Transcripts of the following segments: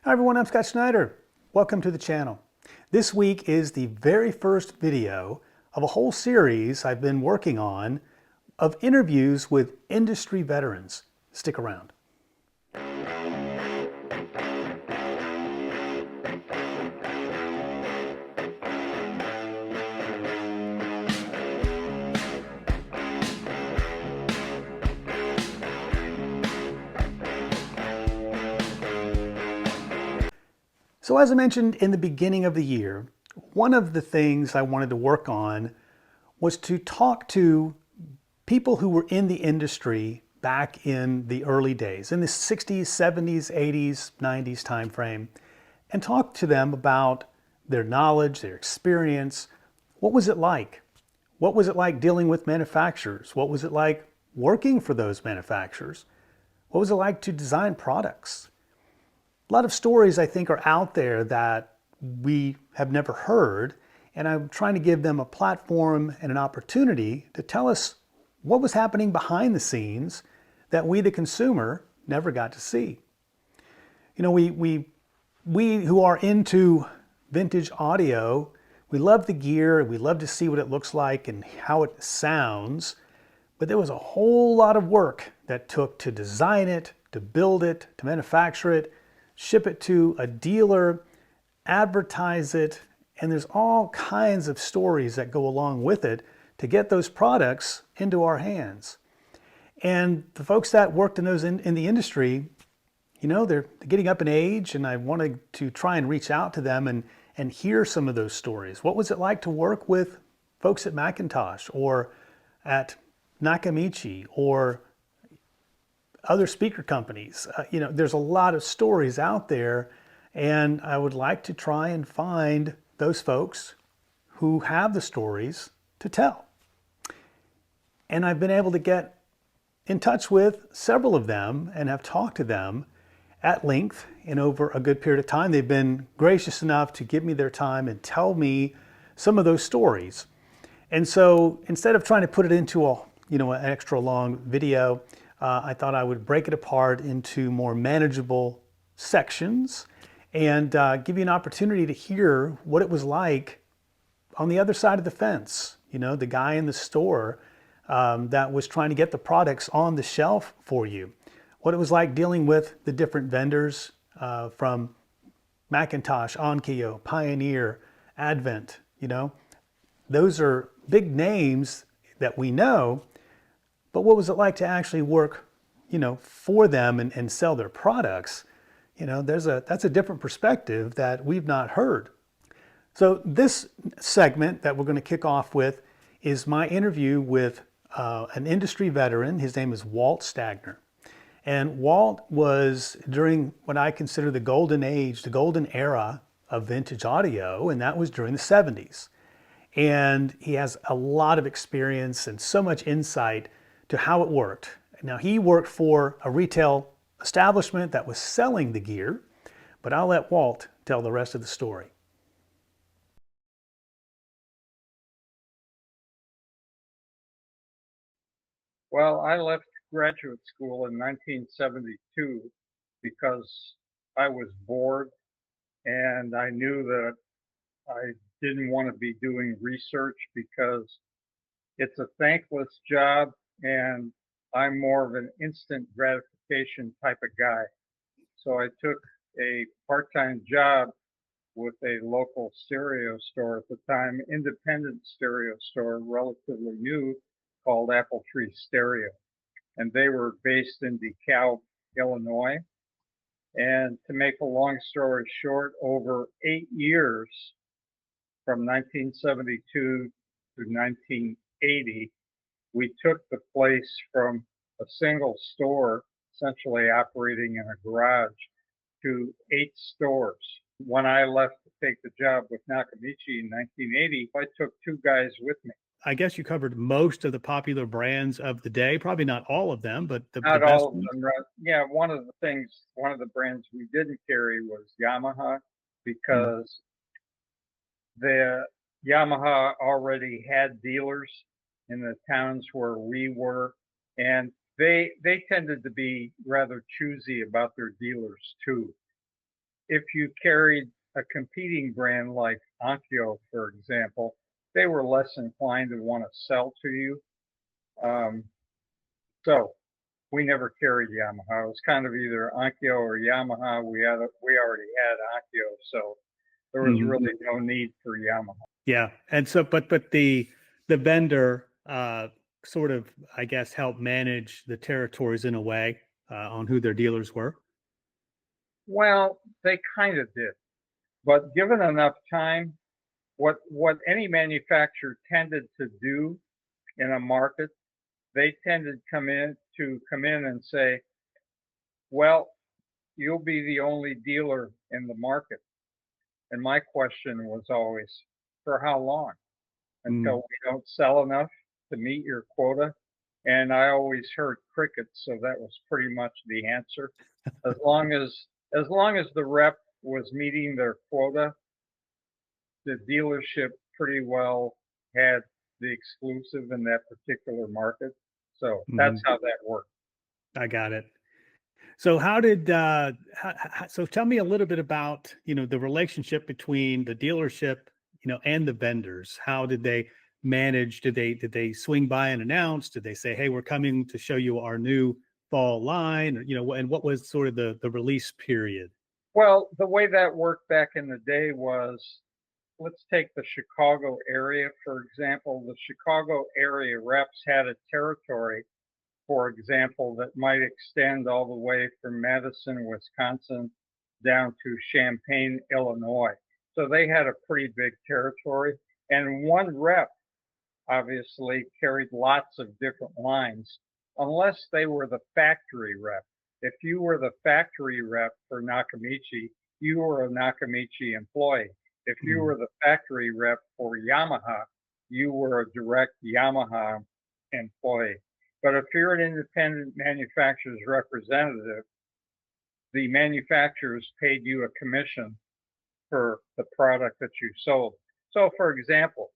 Hi everyone, I'm Scott Schneider. Welcome to the channel. This week is the very first video of a whole series I've been working on of interviews with industry veterans. Stick around. So as I mentioned in the beginning of the year, one of the things I wanted to work on was to talk to people who were in the industry back in the early days, in the 60s, 70s, 80s, 90s timeframe, and talk to them about their knowledge, their experience. What was it like? What was it like dealing with manufacturers? What was it like working for those manufacturers? What was it like to design products? A lot of stories I think are out there that we have never heard, and I'm trying to give them a platform and an opportunity to tell us what was happening behind the scenes that we, the consumer, never got to see. You know, we who are into vintage audio, we love the gear, we love to see what it looks like and how it sounds, but there was a whole lot of work that took to design it, to build it, to manufacture it, ship it to a dealer, advertise it, and there's all kinds of stories that go along with it to get those products into our hands. And the folks that worked in the industry, you know, they're getting up in age, and I wanted to try and reach out to them and hear some of those stories. What was it like to work with folks at McIntosh or at Nakamichi or other speaker companies? You know, there's a lot of stories out there, and I would like to try and find those folks who have the stories to tell. And I've been able to get in touch with several of them and have talked to them at length and over a good period of time. They've been gracious enough to give me their time and tell me some of those stories. And so instead of trying to put it into an extra long video, I thought I would break it apart into more manageable sections and give you an opportunity to hear what it was like on the other side of the fence. You know, the guy in the store that was trying to get the products on the shelf for you. What it was like dealing with the different vendors from McIntosh, Onkyo, Pioneer, Advent. You know, those are big names that we know. But what was it like to actually work, you know, for them and sell their products? You know, that's a different perspective that we've not heard. So this segment that we're going to kick off with is my interview with an industry veteran. His name is Walt Stagner. And Walt was during what I consider the golden age, the golden era of vintage audio, and that was during the 70s. And he has a lot of experience and so much insight to how it worked. Now, he worked for a retail establishment that was selling the gear, but I'll let Walt tell the rest of the story. Well, I left graduate school in 1972 because I was bored and I knew that I didn't want to be doing research because it's a thankless job and I'm more of an instant gratification type of guy. So I took a part-time job with a local stereo store at the time, independent stereo store, relatively new, called Apple Tree Stereo. And they were based in DeKalb, Illinois. And to make a long story short, over 8 years, from 1972 to 1980, we took the place from a single store, essentially operating in a garage, to 8 stores. When I left to take the job with Nakamichi in 1980, I took 2 guys with me. I guess you covered most of the popular brands of the day, probably not all of them, but the Not best all of ones. them. Yeah, one of the brands we didn't carry was Yamaha because the Yamaha already had dealers in the towns where we were, and they tended to be rather choosy about their dealers too. if you carried a competing brand like Onkyo, for example, they were less inclined to want to sell to you. So we never carried Yamaha. It was kind of either Onkyo or Yamaha. We already had Onkyo, so there was really no need for Yamaha. Yeah, and so but the vendor sort of, I guess, helped manage the territories in a way on who their dealers were. Well, they kind of did, but given enough time, what any manufacturer tended to do in a market, they tended to come in and say, well, you'll be the only dealer in the market. And my question was always, for how long? Until we don't sell enough to meet your quota? And I always heard crickets, so that was pretty much the answer. As long as the rep was meeting their quota, the dealership pretty well had the exclusive in that particular market. So that's how that worked. I got it. So how did so tell me a little bit about, the relationship between the dealership, and the vendors. How did they manage? Did they swing by and announce? Did they say, hey, we're coming to show you our new fall line? And what was sort of the release period? Well, the way that worked back in the day was, let's take the Chicago area, for example. The Chicago area reps had a territory, for example, that might extend all the way from Madison, Wisconsin, down to Champaign, Illinois. So they had a pretty big territory. And one rep obviously carried lots of different lines, unless they were the factory rep. If you were the factory rep for Nakamichi, you were a Nakamichi employee. If you were the factory rep for Yamaha, you were a direct Yamaha employee. But if you're an independent manufacturer's representative, the manufacturers paid you a commission for the product that you sold. So, for example,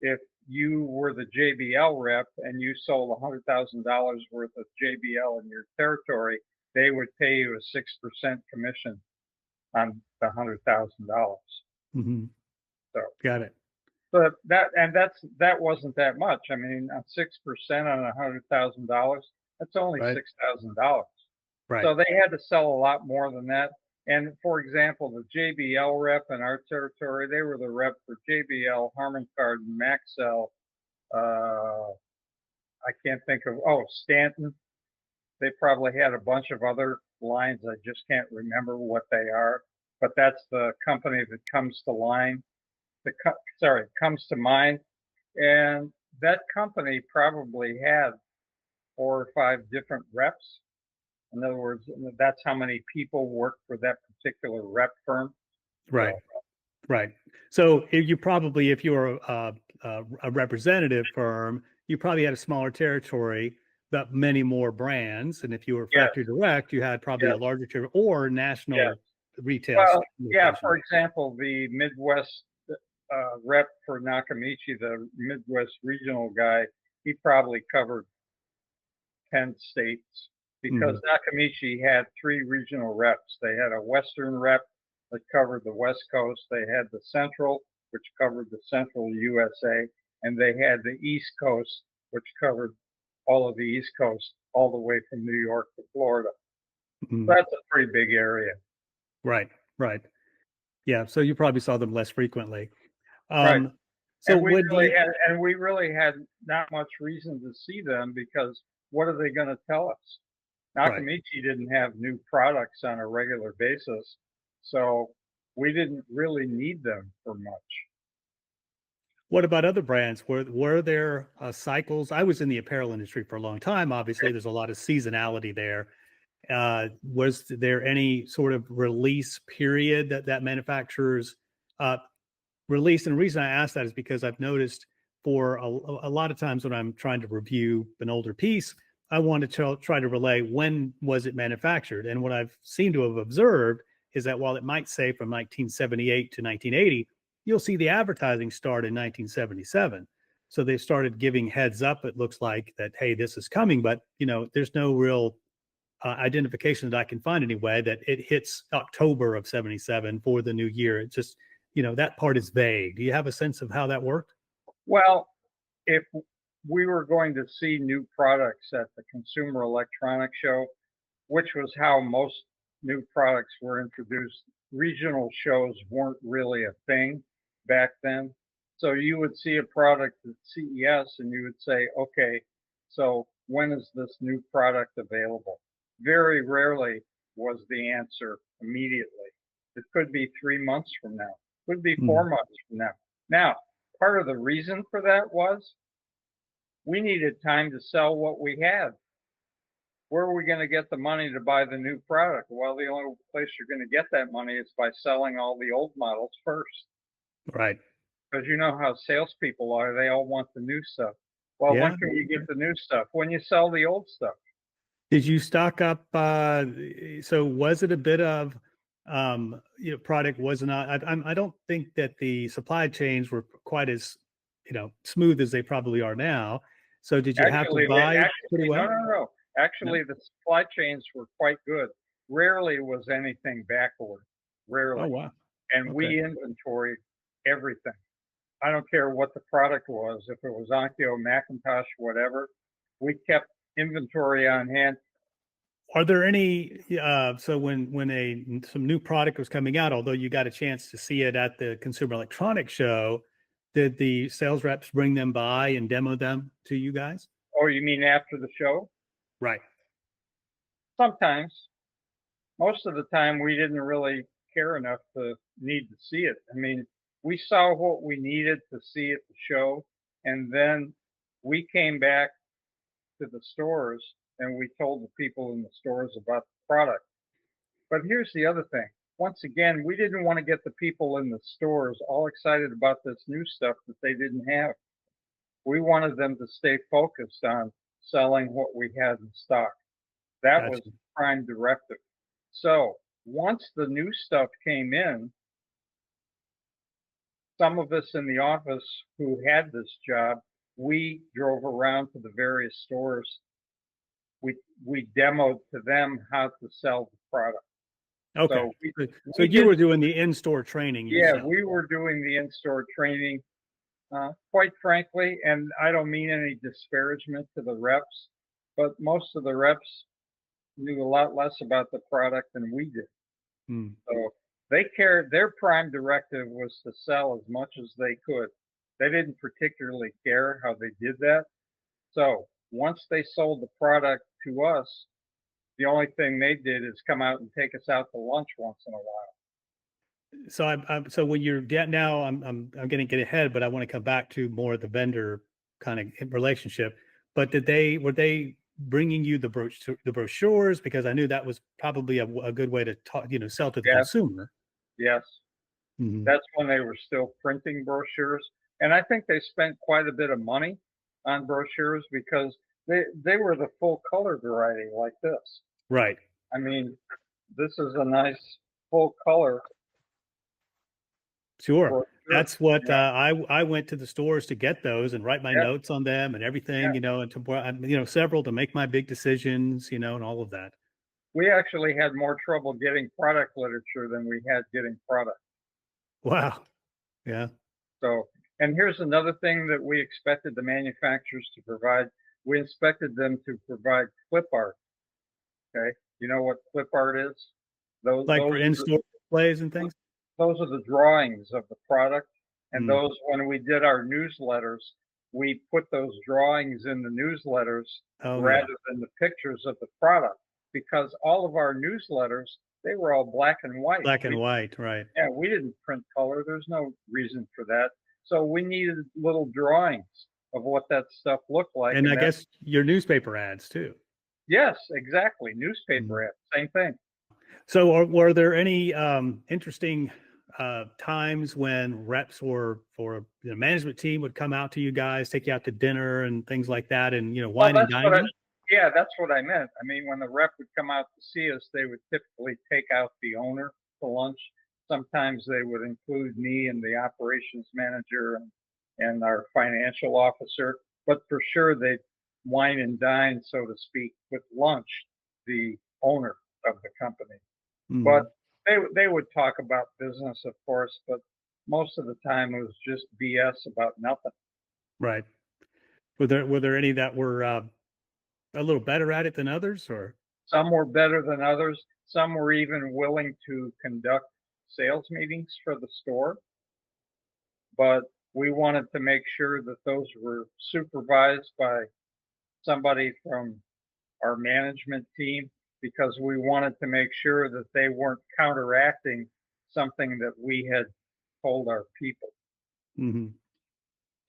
if you were the JBL rep and you sold $100,000 worth of JBL in your territory, they would pay you a 6% commission on the $100,000. So got it. So that wasn't that much. I mean, 6% on $100,000, that's only $6,000. Right. So they had to sell a lot more than that. And for example, the JBL rep in our territory, they were the rep for JBL, Harman Kardon, Maxell. I can't think of, Stanton. They probably had a bunch of other lines. I just can't remember what they are. But that's the company that comes to mind. Comes to mind. And that company probably had 4 or 5 different reps. In other words, that's how many people worked for that particular rep firm. Right. So. Right. So if you were a representative firm, you probably had a smaller territory, but many more brands. And if you were factory direct, you had probably a larger territory or national retail. Well, for example, the Midwest rep for Nakamichi, the Midwest regional guy, he probably covered 10 states because Nakamichi had 3 regional reps. They had a Western rep that covered the West Coast. They had the Central, which covered the Central USA, and they had the East Coast, which covered all of the East Coast, all the way from New York to Florida. That's a pretty big area. Right. Yeah, so you probably saw them less frequently. Right. So we really had not much reason to see them because what are they going to tell us? Nakamichi didn't have new products on a regular basis, so we didn't really need them for much. What about other brands? Were there cycles? I was in the apparel industry for a long time. Obviously, there's a lot of seasonality there. Was there any sort of release period that manufacturers released? And the reason I ask that is because I've noticed for a lot of times when I'm trying to review an older piece, I want to try to relay when was it manufactured. And what I've seemed to have observed is that while it might say from 1978 to 1980, you'll see the advertising start in 1977. So they've started giving heads up. It looks like that, hey, this is coming, but there's no real identification that I can find anyway, that it hits October of 77 for the new year. It's just, that part is vague. Do you have a sense of how that worked? Well, if we were going to see new products at the Consumer Electronics Show, which was how most new products were introduced, regional shows weren't really a thing back then. So you would see a product at CES and you would say, okay, so when is this new product available? Very rarely was the answer immediately. It could be 3 months from now, could be 4 months from now. Now, part of the reason for that was we needed time to sell what we had. Where are we going to get the money to buy the new product? Well, the only place you're going to get that money is by selling all the old models first. Right. Because you know how salespeople are. They all want the new stuff. Well, Yeah. when can you get the new stuff? When you sell the old stuff. Did you stock up? So was it a bit of, product was not, I don't think that the supply chains were quite as, smooth as they probably are now. So did you have to buy pretty well? No. Actually, the supply chains were quite good. Rarely was anything backward. Rarely. Oh, wow. And we inventoried everything. I don't care what the product was. If it was Onkyo, McIntosh, whatever, we kept inventory on hand. Are there any, so when some new product was coming out, although you got a chance to see it at the Consumer Electronics Show, did the sales reps bring them by and demo them to you guys? Oh, you mean after the show? Right. Sometimes. Most of the time, we didn't really care enough to need to see it. I mean, we saw what we needed to see at the show, and then we came back to the stores and we told the people in the stores about the product. But here's the other thing. Once again, we didn't want to get the people in the stores all excited about this new stuff that they didn't have. We wanted them to stay focused on selling what we had in stock. That was the prime directive. So once the new stuff came in, some of us in the office who had this job, we drove around to the various stores. We demoed to them how to sell the product. Okay. So you were doing the in-store training yourself. Yeah, we were doing the in-store training. Quite frankly, and I don't mean any disparagement to the reps, but most of the reps knew a lot less about the product than we did. So they cared. Their prime directive was to sell as much as they could. They didn't particularly care how they did that. So once they sold the product to us, the only thing they did is come out and take us out to lunch once in a while. So so when you're now, I'm going to get ahead, but I want to come back to more of the vendor kind of relationship. But were they bringing you the brochures? Because I knew that was probably a good way to talk, sell to the consumer. Yes. That's when they were still printing brochures. And I think they spent quite a bit of money on brochures because they were the full color variety like this. Right. I mean, this is a nice full color. Sure. That's what I went to the stores to get those and write my notes on them and everything, and to, several to make my big decisions, and all of that. We actually had more trouble getting product literature than we had getting product. Wow. Yeah. So, and here's another thing that we expected the manufacturers to provide. We expected them to provide clip art. Okay. You know what clip art is? Those for in-store displays and things? Those are the drawings of the product. And those, when we did our newsletters, we put those drawings in the newsletters rather than the pictures of the product, because all of our newsletters, they were all black and white. Black and white, right. Yeah, we didn't print color. There's no reason for that. So we needed little drawings of what that stuff looked like. And I guess your newspaper ads too. Yes, exactly. Newspaper ads, same thing. So were there any interesting times when reps or the management team would come out to you guys, take you out to dinner and things like that, and wine and dine? Yeah, that's what I meant. I mean, when the rep would come out to see us, they would typically take out the owner to lunch. Sometimes they would include me and the operations manager and our financial officer, but for sure they'd wine and dine, so to speak, with lunch, the owner of the company. But Hmm. they would talk about business, of course, but most of the time it was just BS about nothing. Right. Were there any that were a little better at it than others, or? Some were better than others. Some were even willing to conduct sales meetings for the store, but we wanted to make sure that those were supervised by somebody from our management team because we wanted to make sure that they weren't counteracting something that we had told our people. Hmm.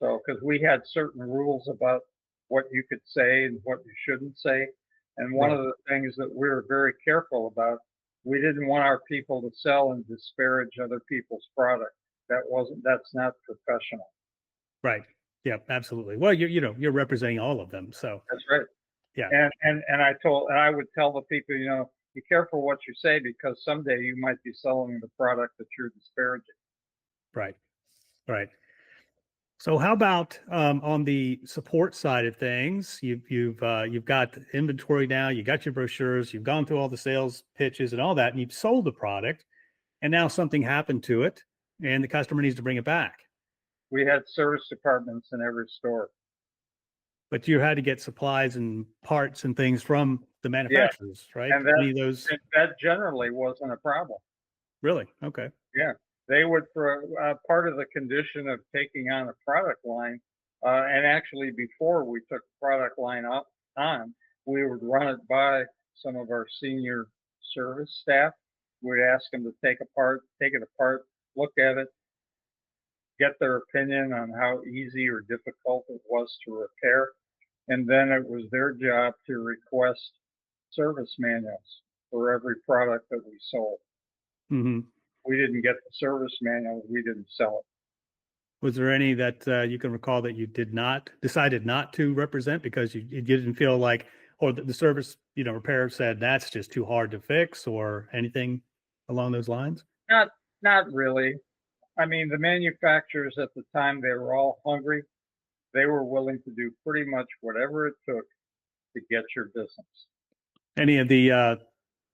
So, because we had certain rules about what you could say and what you shouldn't say. And one of Right. the things that we were very careful about, we didn't want our people to sell and disparage other people's product. That's not professional. Right. Yeah, absolutely. Well, you're representing all of them, so That's right. yeah. And I would tell the people, be careful what you say because someday you might be selling the product that you're disparaging. Right. Right. So how about on the support side of things? You've got the inventory now. You got your brochures. You've gone through all the sales pitches and all that, and you've sold the product. And now something happened to it, and the customer needs to bring it back. We had service departments in every store. But you had to get supplies and parts and things from the Yeah, manufacturers, right? and that Any of those? that generally wasn't a problem. Really? Okay. Yeah, they would for part of the condition of taking on a product line, and actually before we took the product line up on, we would run it by some of our senior service staff. We'd ask them to take it apart, look at it, get their opinion on how easy or difficult it was to repair, and then it was their job to request service manuals for every product that we sold. Hmm. We didn't get the service manual, we didn't sell it. Was there any that you can recall that you decided not to represent because you didn't feel like, or the service, repair said that's just too hard to fix, or anything along those lines? Not not really. I mean, the manufacturers at the time, they were all hungry. They were willing to do pretty much whatever it took to get your business. Any of the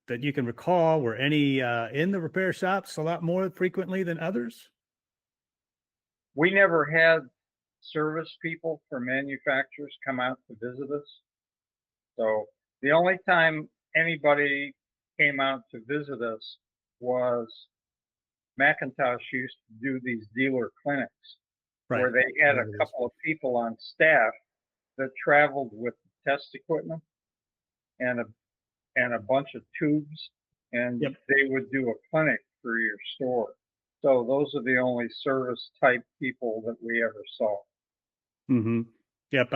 that you can recall were any in the repair shops a lot more frequently than others? We never had service people from manufacturers come out to visit us. So the only time anybody came out to visit us was McIntosh used to do these dealer clinics Right. where they had a couple of people on staff that traveled with test equipment and a bunch of tubes, and Yep. they would do a clinic for your store. So those are the only service type people that we ever saw. Hmm. Yep.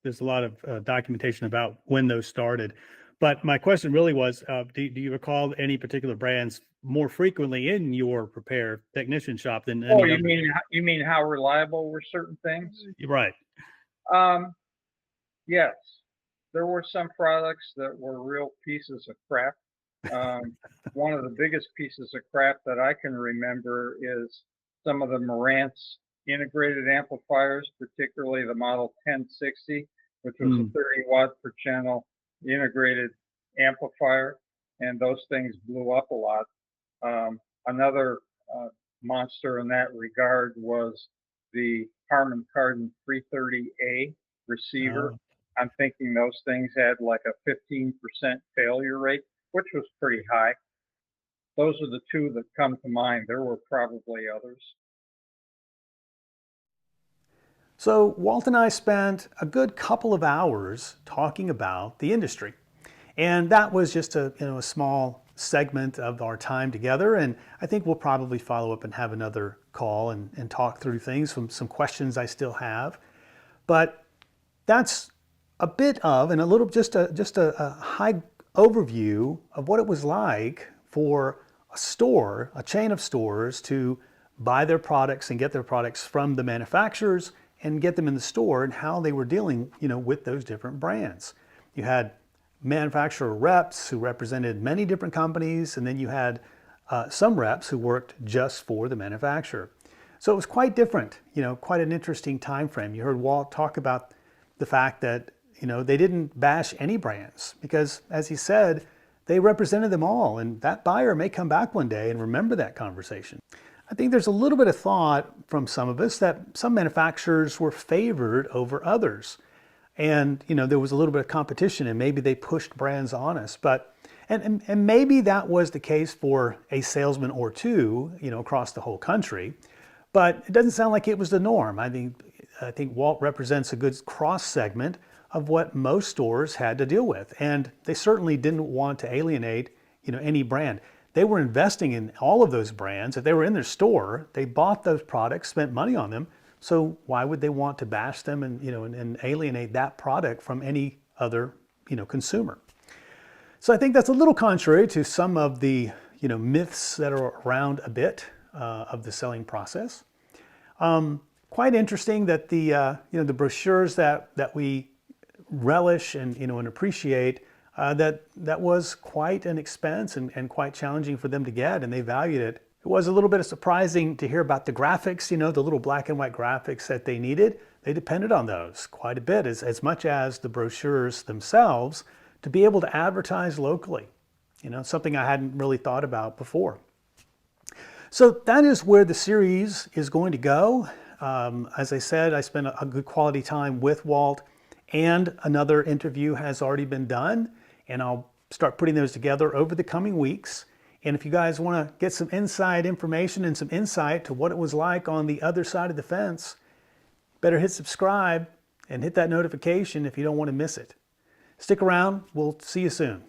There's a lot of documentation about when those started. But my question really was, do you recall any particular brands more frequently in your repair technician shop than Oh, any other? you mean how reliable were certain things? Right. Um, yes, there were some products that were real pieces of crap. Um, one of the biggest pieces of crap that I can remember is some of the Marantz integrated amplifiers, particularly the Model 1060, which was a Mm. 30 watt per channel integrated amplifier, and those things blew up a lot. Another uh, monster in that regard was the Harman Kardon 330A receiver. Oh. I'm thinking those things had like a 15% failure rate, which was pretty high. Those are the two that come to mind. There were probably others. So Walt and I spent a good couple of hours talking about the industry. And that was just a small segment of our time together. And I think we'll probably follow up and have another call and talk through things, some questions I still have. But that's a bit of, and a little, just a high overview of what it was like for a store, a chain of stores, to buy their products and get their products from the manufacturers and get them in the store, and how they were dealing, with those different brands. You had manufacturer reps who represented many different companies, and then you had some reps who worked just for the manufacturer. So it was quite different, quite an interesting time frame. You heard Walt talk about the fact that they didn't bash any brands because, as he said, they represented them all, and that buyer may come back one day and remember that conversation. I think there's a little bit of thought from some of us that some manufacturers were favored over others. And there was a little bit of competition, and maybe they pushed brands on us. But and maybe that was the case for a salesman or two, across the whole country. But it doesn't sound like it was the norm. I think Walt represents a good cross segment of what most stores had to deal with, and they certainly didn't want to alienate, any brand. They were investing in all of those brands. If they were in their store, they bought those products, spent money on them. So why would they want to bash them and and alienate that product from any other consumer? So I think that's a little contrary to some of the myths that are around a bit of the selling process. Quite interesting that the brochures that we relish and and appreciate, that was quite an expense and quite challenging for them to get, and they valued it. It was a little bit surprising to hear about the graphics, the little black and white graphics that they needed. They depended on those quite a bit, as much as the brochures themselves, to be able to advertise locally. Something I hadn't really thought about before. So that is where the series is going to go. As I said, I spent a good quality time with Walt, and another interview has already been done, and I'll start putting those together over the coming weeks. And if you guys want to get some inside information and some insight to what it was like on the other side of the fence, better hit subscribe and hit that notification if you don't want to miss it. Stick around. We'll see you soon.